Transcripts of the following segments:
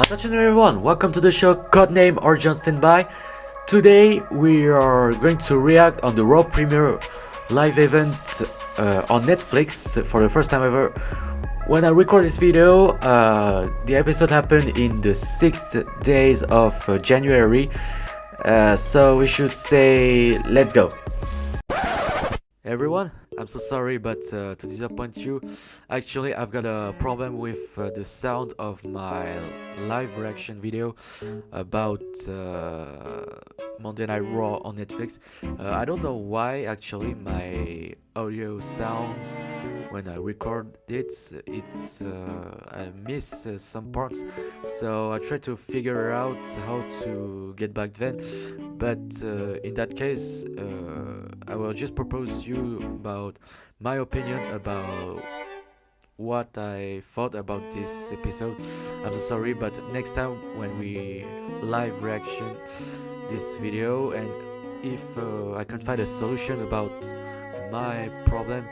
Attention everyone, welcome to the show Codename Argent Standby. Today we are going to react on the Raw premiere live event on Netflix for the first time ever. When I record this video, the episode happened in the 6th days of January, so we should say let's go. Everyone, I'm so sorry, but to disappoint you, actually I've got a problem with the sound of my live reaction video about Monday Night Raw on Netflix. I don't know why actually my audio sounds when I record it, I miss some parts, so I try to figure out how to get back then, but in that case I will just propose you about my opinion about what I thought about this episode. I'm so sorry, but next time when we live reaction this video, and if I can find a solution about my problem,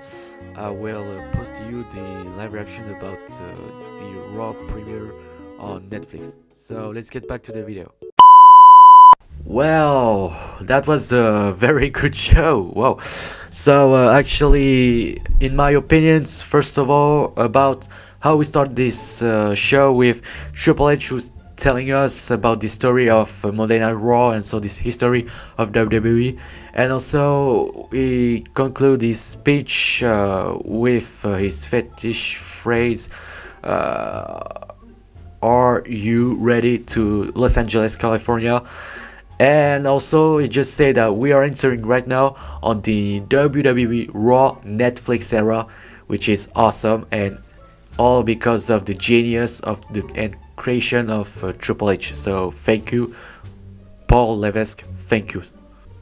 I will post to you the live reaction about the Raw premiere on Netflix. So let's get back to the video. Well, that was a very good show. Wow. So actually, in my opinions, first of all, about how we start this show with Triple H, who's telling us about the story of Monday Night Raw, and so this history of WWE, and also we conclude his speech with his fetish phrase, "Are you ready to Los Angeles, California?" And also he just said that we are entering right now on the WWE Raw Netflix era, which is awesome, and all because of the genius of the and creation of Triple H. So thank you, Paul Levesque, thank you.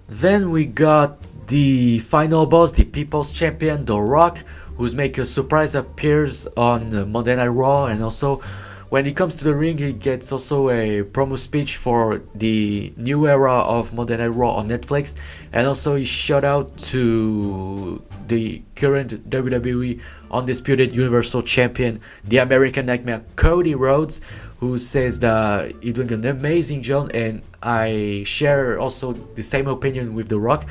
Then we got the final boss, the People's Champion, The Rock, who's make a surprise appearance on Monday Night Raw, and also when he comes to the ring, he gets also a promo speech for the new era of Monday Night Raw on Netflix, and also he shout out to the current WWE Undisputed Universal Champion, the American Nightmare, Cody Rhodes, who says that he's doing an amazing job, and I share also the same opinion with The Rock,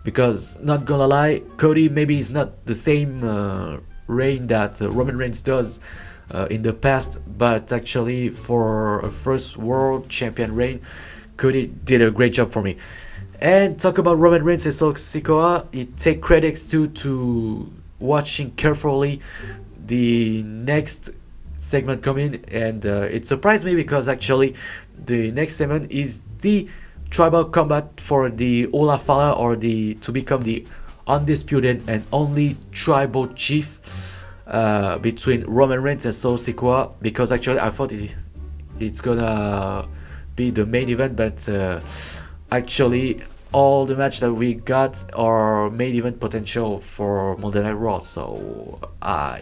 because not gonna lie, Cody maybe is not the same reign that Roman Reigns does in the past, but actually for a first world champion reign, Cody did a great job for me. And talk about Roman Reigns and Sikoa, he take credits to watching carefully the next segment coming, and it surprised me because actually the next segment is the tribal combat for the Ola Fala, or the to become the undisputed and only tribal chief between Roman Reigns and Sikoa, because actually I thought it's gonna be the main event, but actually all the match that we got are main event potential for Monday Night Raw, so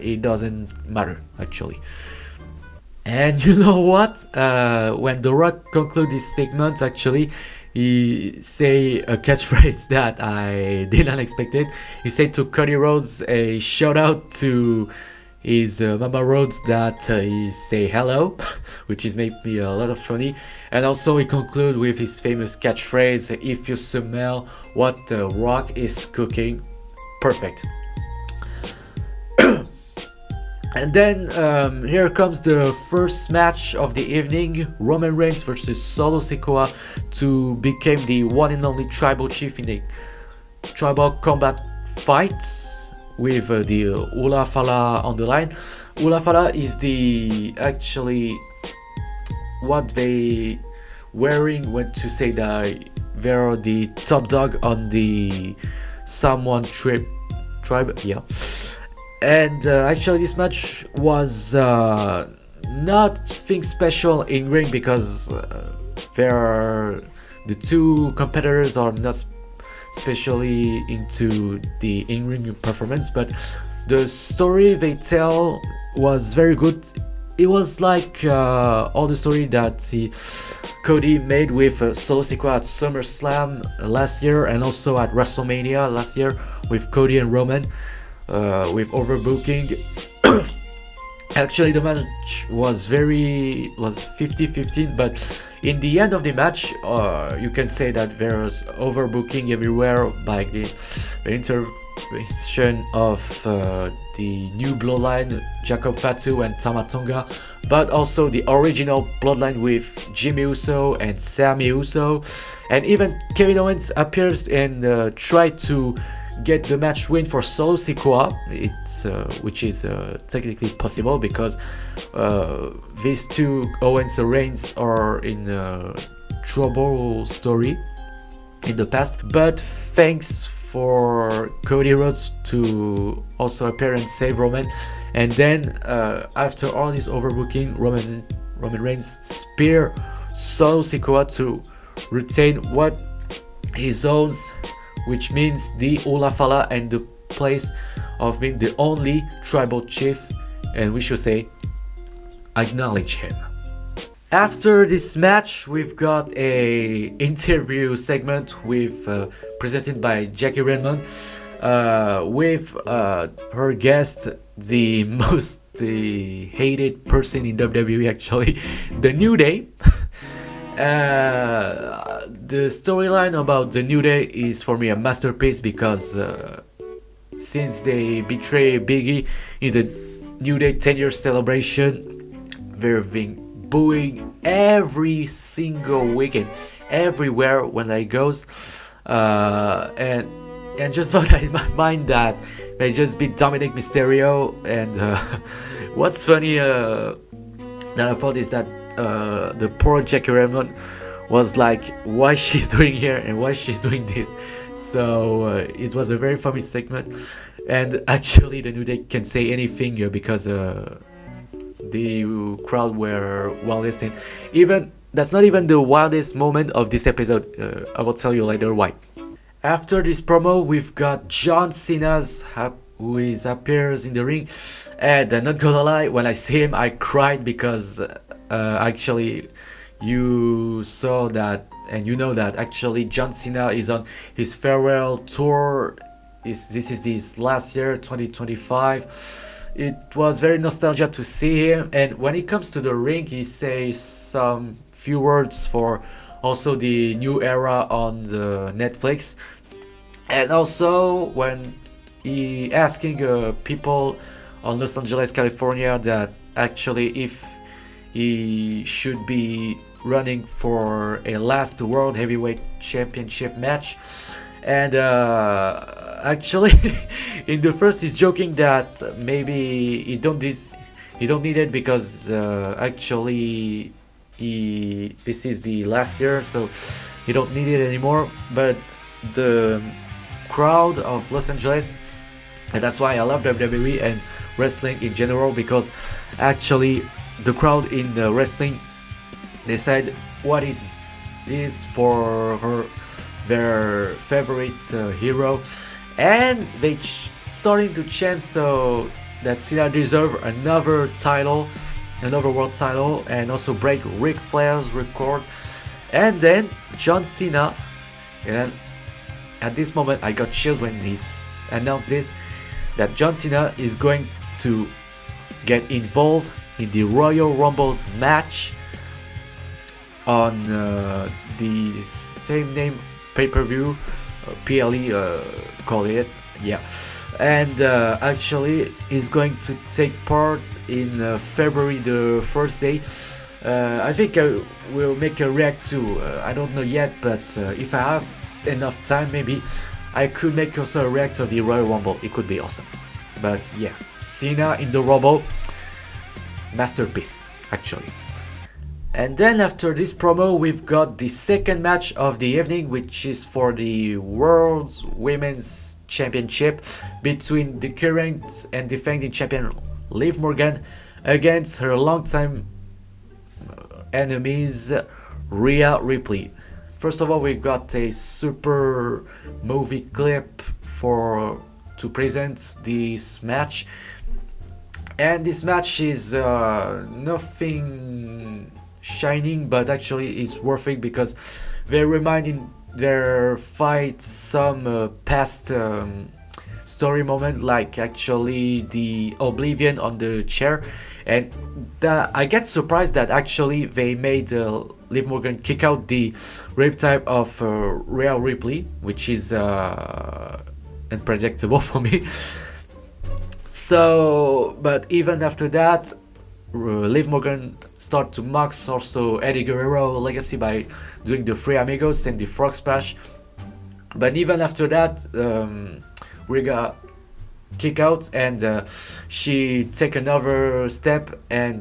it doesn't matter actually. And you know what, when The Rock conclude this segment, actually he say a catchphrase that I didn't expect it. He said to Cody Rhodes a shout out to his Mama Rhodes that he say hello, which is made me a lot of funny. And also he conclude with his famous catchphrase, "If you smell what The Rock is cooking," perfect. And then here comes the first match of the evening, Roman Reigns versus Solo Sikoa to become the one and only tribal chief in the tribal combat fight with the Ula Fala on the line. Ula Fala is the actually what they wearing when to say that they're the top dog on the Samoan tribe, yeah. And actually this match was nothing special in ring, because the two competitors are not especially into the in-ring performance, but the story they tell was very good. It was like all the story that Cody made with Solo Sikoa at SummerSlam last year, and also at WrestleMania last year with Cody and Roman, with overbooking. Actually, the match was 50-15, but in the end of the match, you can say that there was overbooking everywhere by the intervention of the new bloodline, Jacob Fatu and Tama Tonga, but also the original bloodline with Jimmy Uso and Sami Uso, and even Kevin Owens appears and tried to get the match win for solo Sikoa, which is technically possible because these two Owens and Reigns are in a trouble story in the past. But thanks for Cody Rhodes to also appear and save Roman, and then after all this overbooking, Roman Reigns spear solo Sikoa to retain what he owns, which means the Ulafala and the place of being the only tribal chief, and we should say acknowledge him. After this match, we've got a interview segment with presented by Jackie Redmond with her guest, the most hated person in WWE, actually, the New Day. The storyline about the New Day is for me a masterpiece because since they betray Biggie in the New Day 10-year celebration, they've been booing every single weekend, everywhere when I goes, and just thought in my mind that may just be Dominic Mysterio. And what's funny that I thought is that the poor Jackie Redmond was like, why she's doing here and why she's doing this. So it was a very funny segment, and actually the New Day can say anything because the crowd were wildest, and even that's not even the wildest moment of this episode. I will tell you later why. After this promo, we've got John Cena's who appears in the ring, and I'm not gonna lie, when I see him I cried because actually you saw that and you know that actually John Cena is on his farewell tour. This is his last year, 2025. It was very nostalgic to see him, and when he comes to the ring he says some few words for also the new era on the Netflix, and also when he asking people on Los Angeles, California, that actually if he should be running for a last World Heavyweight Championship match. And actually in the first he's joking that maybe he don't need it because actually this is the last year, so he don't need it anymore. But the crowd of Los Angeles, and that's why I love WWE and wrestling in general, because actually the crowd in the wrestling decide what is this for their favorite hero, and they starting to chant so that Cena deserve another title, another world title, and also break Ric Flair's record. And then John Cena, and at this moment I got chills when he announced this, that John Cena is going to get involved in the Royal Rumble's match on the same name pay-per-view, PLE call it, yeah. And actually is going to take part in February the first day. I think I will make a react to, I don't know yet, but if I have enough time, maybe I could make also a react to the Royal Rumble. It could be awesome. But yeah, Cena in the Rumble, masterpiece actually. And then after this promo, we've got the second match of the evening, which is for the World Women's Championship between the current and defending champion Liv Morgan against her longtime enemies Rhea Ripley. First of all, we got a super movie clip to present this match, and this match is nothing shining, but actually it's worth it because they remind in their fight some past story moment, like actually the Oblivion on the chair, and I get surprised that actually they made Liv Morgan kick out the riptide of Rhea Ripley, which is unpredictable for me. So, but even after that, Liv Morgan start to mock also Eddie Guerrero legacy by doing the Three Amigos and the Frog Splash. But even after that, Rhea kick out, and she take another step and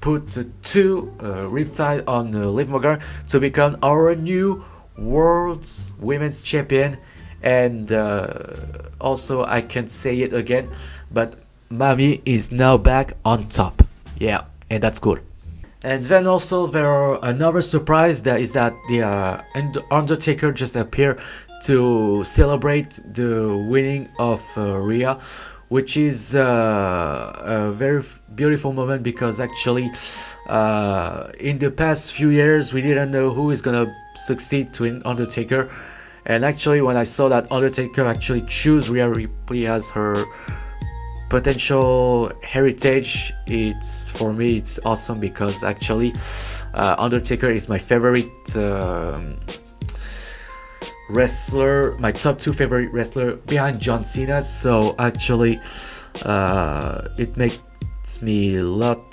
put two riptide on Liv Morgan to become our new World's Women's Champion. And also, I can't say it again, but Mami is now back on top. Yeah, and that's good. And then also there are another surprise that is that the Undertaker just appeared to celebrate the winning of Rhea, which is a very beautiful moment, because actually in the past few years we didn't know who is gonna succeed to Undertaker. And actually, when I saw that Undertaker actually choose Rhea Ripley as her potential heritage, it's, for me, it's awesome, because actually Undertaker is my favorite wrestler, my top 2 favorite wrestler behind John Cena. So actually it makes me a lot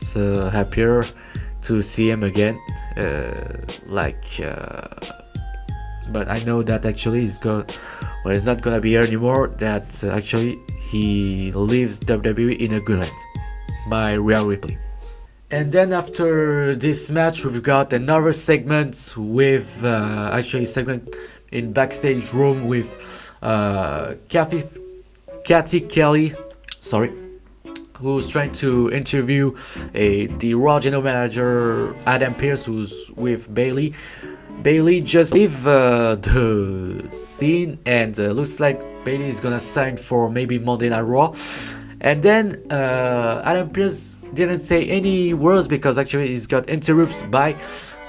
happier to see him again, but I know that actually he's not gonna be here anymore, that actually he leaves WWE in a good hand by Rhea Ripley. And then after this match, we've got another segment with actually segment in backstage room with Cathy Kelly, who's trying to interview the Raw general manager Adam Pearce, who's with Bayley. Bayley just leave the scene, and looks like Bayley is gonna sign for maybe Monday Night Raw. And then Adam Pearce didn't say any words, because actually he's got interrupted by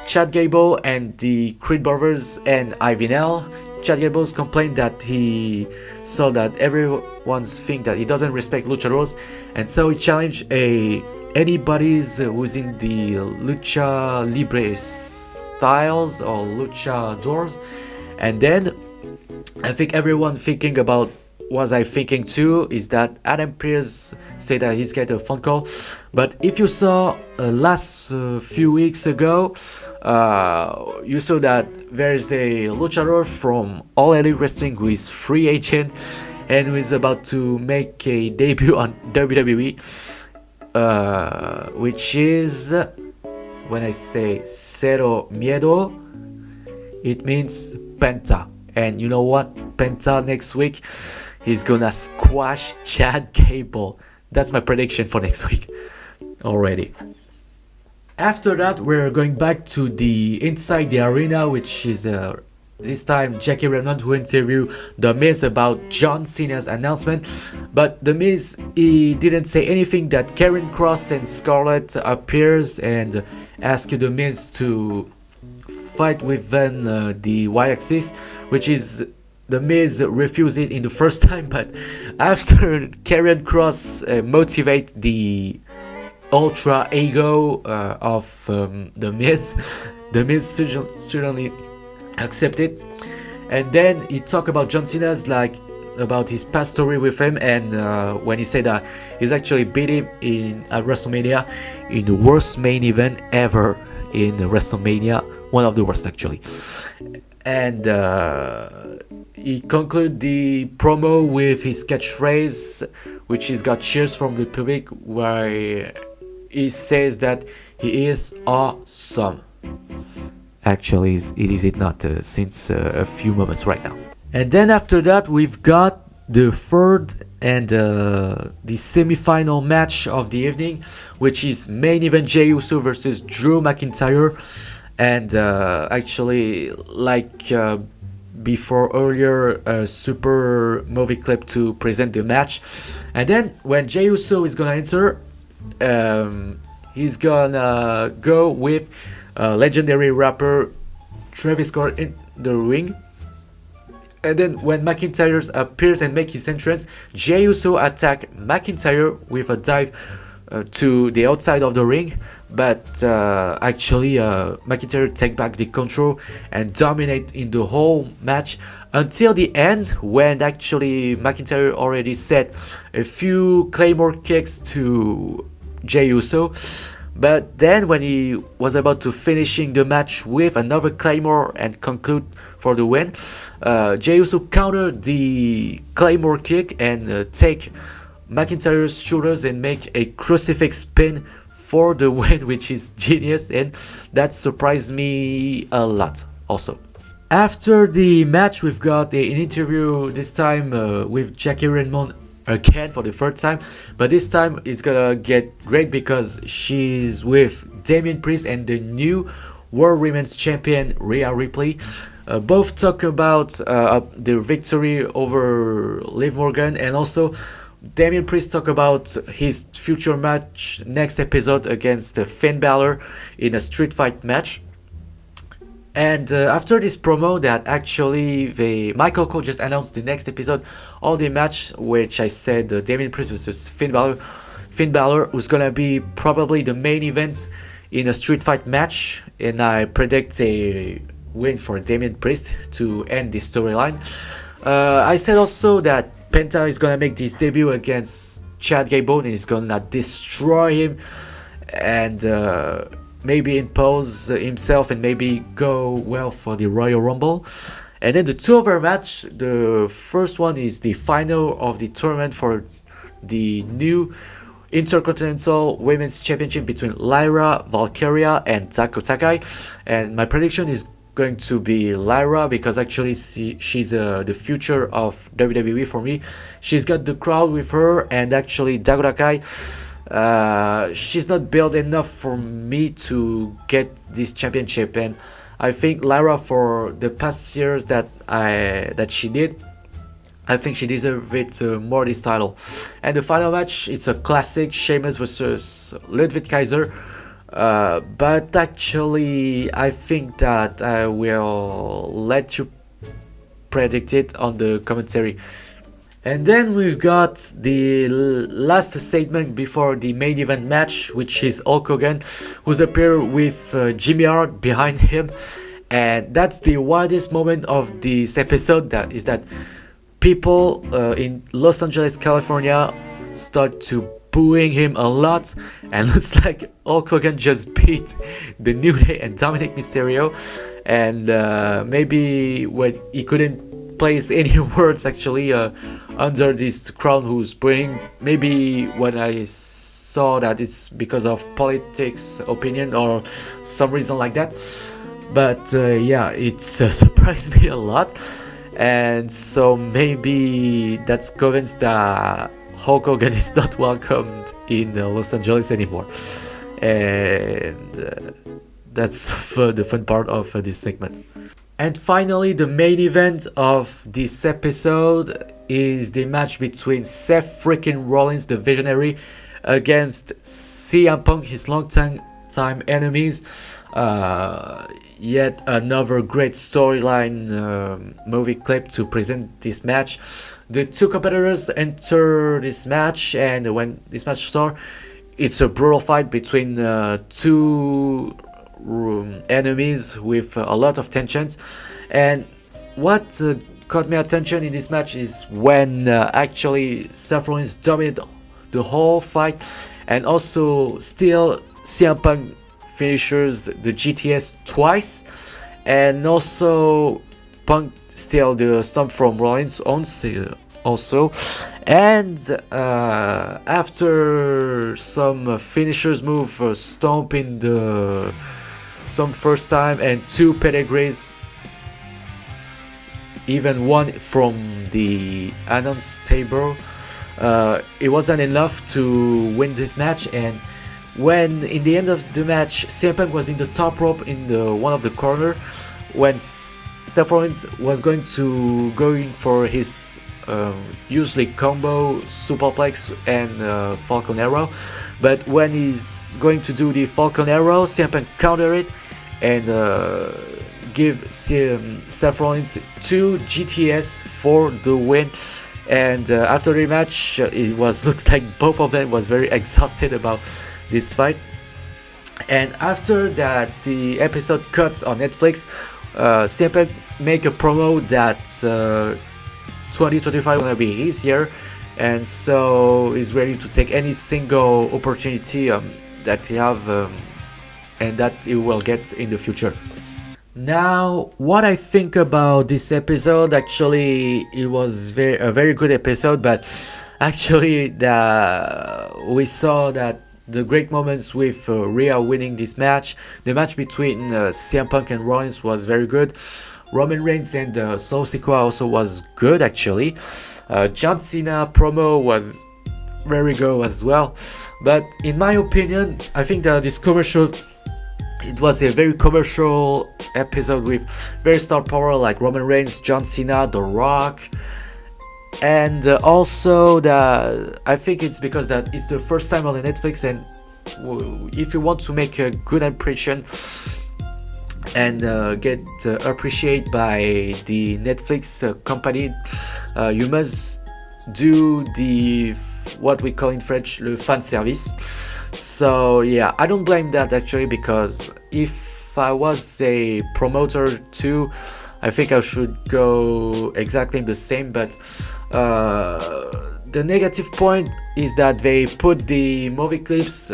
Chad Gable and the Creed brothers and Ivanel. Chad Gable's complained that he saw that everyone's think that he doesn't respect luchadors, and so he challenged anybody's who's in the lucha libre styles or luchadors. And then I think everyone thinking about was I thinking too, is that Adam Pearce said that he's got a phone call. But if you saw last few weeks ago, you saw that there's a luchador from All Elite Wrestling who is free agent and who is about to make a debut on WWE, which is, when I say Cero Miedo, it means Penta. And you know what? Penta next week, he's gonna squash Chad Gable. That's my prediction for next week already. After that, we're going back to the inside the arena, which is this time Jackie Redmond who interviewed The Miz about John Cena's announcement. But The Miz, he didn't say anything that Karrion Kross and Scarlett appears and ask The Miz to fight with them the Y-axis, which is The Miz refused it in the first time, but after Karrion Kross motivate the ultra ego of The Miz, The Miz certainly accepted. And then he talked about John Cena's, like, about his past story with him, and when he said that he's actually beat him at WrestleMania in the worst main event ever in WrestleMania, one of the worst actually. And he concluded the promo with his catchphrase, which is got cheers from the public, where he says that he is awesome. Actually, is it not since a few moments right now. And then after that, we've got the third and the semi-final match of the evening, which is main event Jey Uso versus Drew McIntyre. And actually, like before earlier, a super movie clip to present the match. And then when Jey Uso is gonna enter, he's gonna go with legendary rapper Travis Scott in the ring. And then when McIntyre appears and makes his entrance, Jey Uso attack McIntyre with a dive to the outside of the ring, but actually McIntyre take back the control and dominate in the whole match until the end, when actually McIntyre already set a few Claymore kicks to Jey Uso. But then when he was about to finishing the match with another Claymore and conclude for the win, Jey Uso countered the Claymore kick and take McIntyre's shoulders and make a crucifix spin for the win, which is genius, and that surprised me a lot also. After the match, we've got an interview, this time with Jackie Redmond again for the third time, but this time it's gonna get great because she's with Damian Priest and the new World Women's Champion Rhea Ripley. Both talk about the victory over Liv Morgan, and also Damian Priest talk about his future match next episode against Finn Balor in a street fight match. And after this promo, that actually Michael Cole just announced the next episode of the match, which I said Damian Priest versus Finn Balor. Finn Balor was gonna be probably the main event in a street fight match, and I predict a win for Damian Priest to end this storyline. I said also that Penta is gonna make his debut against Chad Gable and he's gonna destroy him and maybe impose himself and maybe go well for the Royal Rumble. And then the two other match, the first one is the final of the tournament for the new Intercontinental Women's Championship between Lyra Valkyria and Taiko Takai. And my prediction is going to be Lyra because actually she's the future of WWE for me. She's got the crowd with her, and actually Taiko Takai, she's not built enough for me to get this championship, and I think Lyra, for the past years that she did, I think she deserves it more this title. And the final match, it's a classic, Sheamus versus Ludwig Kaiser, but actually I think that I will let you predict it on the commentary. And then we've got the last segment before the main event match, which is Hulk Hogan, who's appeared with Jimmy Hart behind him. And that's the wildest moment of this episode, that people in Los Angeles, California start to booing him a lot, and looks like Hulk Hogan just beat the New Day and Dominic Mysterio, and maybe when he couldn't place any words actually under this crowd who's booing, maybe when I saw that it's because of politics opinion or some reason like that, but yeah, it surprised me a lot. And so maybe that's convinced that Hulk Hogan is not welcomed in Los Angeles anymore, and that's the fun part of this segment. And finally, the main event of this episode is the match between Seth freaking Rollins, the Visionary, against CM Punk, his longtime enemies. Yet another great storyline movie clip to present this match. The two competitors enter this match, and when this match starts, it's a brutal fight between two enemies with a lot of tensions. And what caught my attention in this match is when actually Seth Rollins dominated the whole fight, and also still CM Punk finishes the GTS twice, and also Punk steal the stomp from Rollins also. And after some finishers move, stomp in the some first time and two pedigrees, even one from the announce table, it wasn't enough to win this match. And when in the end of the match, CM Punk was in the top rope in the one of the corner, when Seth Rollins was going for his usually combo superplex and Falcon Arrow, but when he's going to do the Falcon Arrow, CM Punk counter it and give Seth Rollins 2 GTS for the win. And after the match, it was looks like both of them was very exhausted about this fight. And after that, the episode cuts on Netflix. CM Punk make a promo that 2025 gonna be his year, and so he's ready to take any single opportunity that he have and that he will get in the future. Now, what I think about this episode, actually, it was a very good episode, but actually, we saw that the great moments with Rhea winning this match. The match between CM Punk and Rollins was very good. Roman Reigns and Sikoa also was good, actually. John Cena promo was very good as well. But in my opinion, I think that this commercial, it was a very commercial episode with very star power like Roman Reigns, John Cena, The Rock. And also that I think it's because that it's the first time on the Netflix, and if you want to make a good impression and get appreciated by the Netflix company, you must do the what we call in French le fan service. So yeah, I don't blame that actually, because if I was a promoter too, I think I should go exactly the same. But the negative point is that they put the movie clips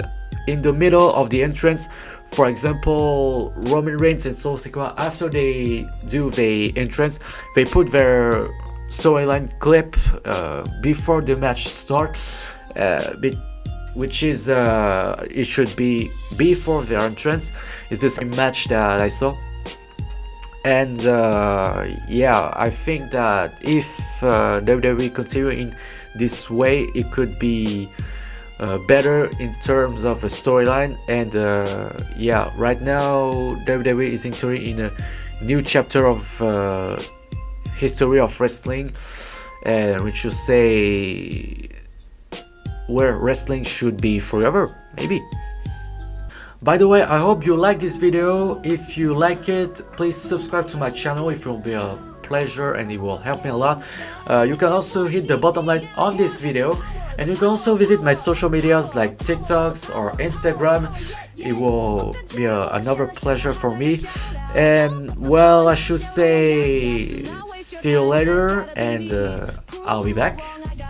in the middle of the entrance. For example, Roman Reigns and Sikoa, after they do the entrance, they put their storyline clip before the match starts, which is it should be before their entrance. It's the same match that I saw. And yeah, I think that if WWE continue in this way, it could be better in terms of a storyline. And yeah, right now WWE is entering in a new chapter of history of wrestling, which should say where wrestling should be forever, maybe. By the way, I hope you like this video. If you like it, please subscribe to my channel. It will be a pleasure and it will help me a lot. You can also hit the bottom line on this video, and you can also visit my social medias like TikToks or Instagram. It will be another pleasure for me. And well, I should say see you later, and I'll be back.